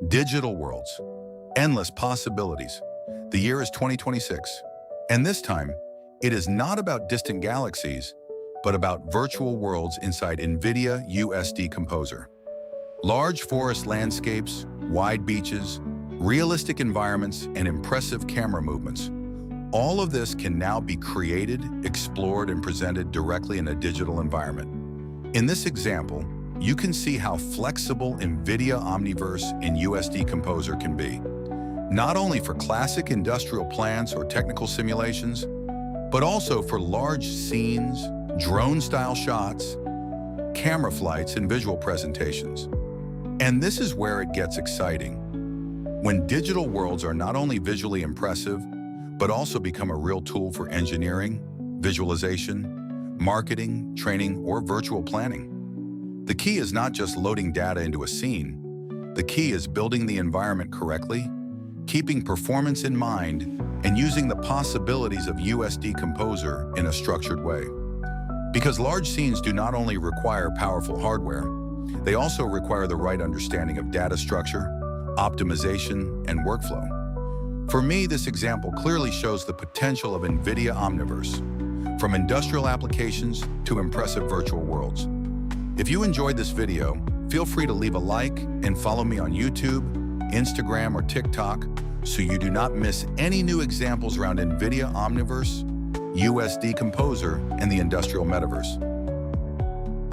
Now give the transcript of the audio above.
Digital worlds, endless possibilities. The year is 2026, and this time, it is not about distant galaxies, but about virtual worlds inside NVIDIA USD Composer. Large forest landscapes, wide beaches, realistic environments, and impressive camera movements. All of this can now be created, explored, and presented directly in a digital environment. In this example, you can see how flexible NVIDIA Omniverse and USD Composer can be, not only for classic industrial plants or technical simulations, but also for large scenes, drone-style shots, camera flights, and visual presentations. And this is where it gets exciting. When digital worlds are not only visually impressive, but also become a real tool for engineering, visualization, marketing, training, or virtual planning. The key is not just loading data into a scene. The key is building the environment correctly, keeping performance in mind, and using the possibilities of USD Composer in a structured way. Because large scenes do not only require powerful hardware, they also require the right understanding of data structure, optimization, and workflow. For me, this example clearly shows the potential of NVIDIA Omniverse, from industrial applications to impressive virtual worlds. If you enjoyed this video, feel free to leave a like and follow me on YouTube, Instagram, or TikTok so you do not miss any new examples around NVIDIA Omniverse, USD Composer, and the industrial metaverse.